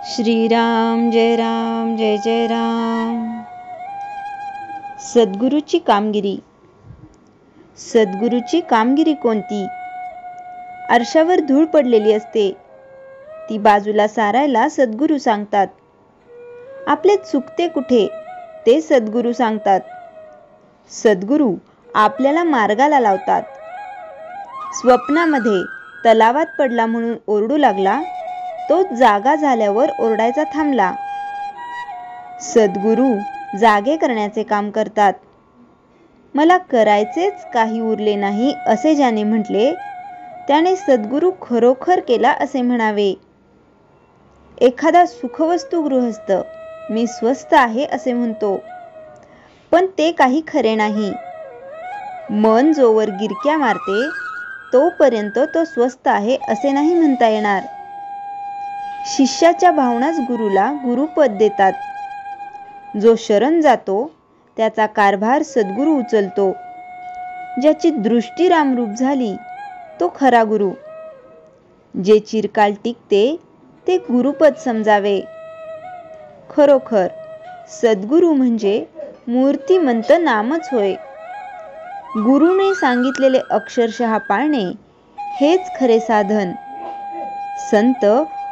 श्रीराम जय राम जय जय राम। सद्गुरूची कामगिरी। सद्गुरूची कामगिरी कोणती? आरशावर धूळ पडलेली असते, ती बाजूला सारायला सद्गुरू सांगतात. आपले चुकते कुठे ते सद्गुरू सांगतात. सद्गुरू आपल्याला मार्गाला लावतात. स्वप्नामध्ये तलावात पडला म्हणून ओरडू लागला, तो जागा झाल्यावर ओरडायचा थांबला. सद्गुरू जागे करण्याचे काम करतात. मला करायचेच काही उरले नाही असे ज्याने म्हटले, त्याने सद्गुरू खरोखर केला असे म्हणावे. एखादा सुखवस्तू गृहस्थ मी स्वस्थ आहे असे म्हणतो, पण ते काही खरे नाही. मन जोवर गिरक्या मारते तोपर्यंत तो स्वस्थ आहे असे नाही म्हणता येणार. शिष्याच्या भावनाच गुरुला गुरुपद देतात. जो शरण जातो त्याचा कारभार सद्गुरू उचलतो. ज्याची दृष्टी रामरूप झाली तो खरा गुरु. जे चिरकाल टिकते ते गुरुपद समजावे. खरोखर सद्गुरू म्हणजे मूर्तिमंत नामच होय. गुरुने सांगितलेले अक्षरशः पाळणे हेच खरे साधन. संत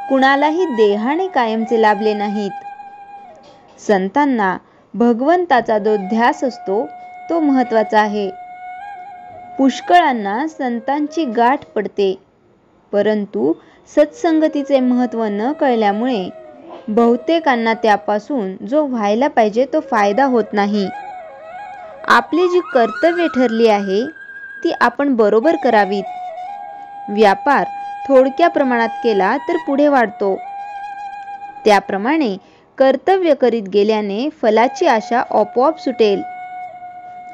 कुणालाही देहाने कायमचे लाभले नाहीत. संतांना भगवंताचा जो ध्यास असतो तो महत्वाचा आहे. पुष्कळांना संतांची गाठ पडते, परंतु सत्संगतीचे महत्त्व न कळल्यामुळे बहुतेकांना त्यापासून जो व्हायला पाहिजे तो फायदा होत नाही. आपली जी कर्तव्ये ठरली आहे ती आपण बरोबर करावीत. व्यापार थोडक्या प्रमाणात केला तर पुढे वाढतो. त्याप्रमाणे कर्तव्य करीत गेल्याने फलाची आशा आपोआप सुटेल.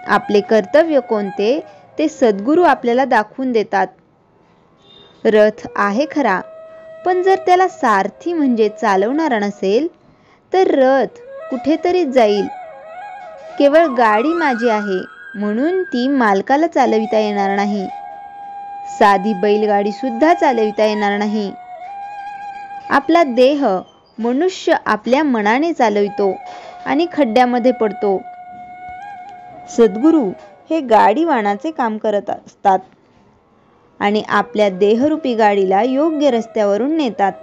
आपले कर्तव्य कोणते ते सद्गुरू आपल्याला दाखवून देतात. रथ आहे खरा, पण जर त्याला सारथी म्हणजे चालवणारा नसेल तर रथ कुठेतरी जाईल. केवळ गाडी माझी आहे म्हणून ती मालकाला चालविता येणार नाही. साधी बैलगाडी सुद्धा चालविता येणार नाही. आपला देह मनुष्य आपल्या मनाने चालवितो आणि खड्ड्यामध्ये पडतो. सद्गुरू हे गाडीवानाचे काम करत असतात आणि आपल्या देहरूपी गाडीला योग्य रस्त्यावरून नेतात.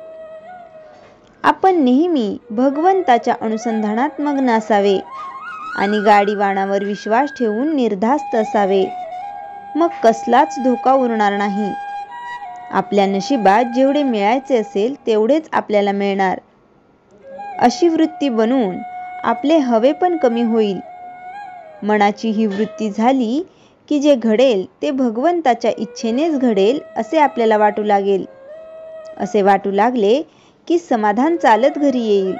आपण नेहमी भगवंताच्या अनुसंधानात मग्न असावे आणि गाडीवानावर विश्वास ठेवून निर्धास्त असावे. मग कसलाच धोका उरणार नाही. आपल्या नशिबात जेवढे मिळायचे असेल तेवढेच आपल्याला मिळणार. अशी वृत्ती बनवून आपले हवे पण कमी होईल. मनाची ही वृत्ती झाली की जे घडेल ते भगवंताच्या इच्छेनेच घडेल असे आपल्याला वाटू लागेल. असे वाटू लागले की समाधान चालत घरी येईल.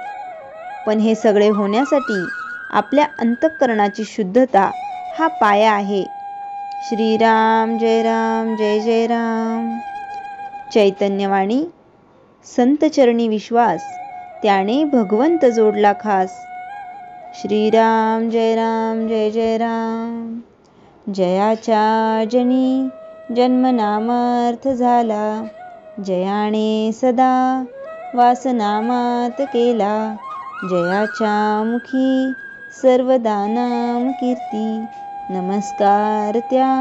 पण हे सगळे होण्यासाठी आपल्या अंतःकरणाची शुद्धता हा पाया आहे. श्रीराम जय राम जय जय राम। चैतन्यवाणी। संतचरणी विश्वास त्याने भगवंत जोडला खास। श्रीराम जय राम जय जय राम। जयाच्या जनी जन्मनामार्थ झाला, जयाने सदा वासनामात केला। जयाच्या मुखी सर्वदा नाम कीर्ती, नमस्कार त्या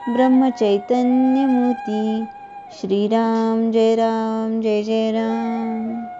ब्रह्मचैतन्य मूर्ती। श्रीराम जय राम जय जय राम।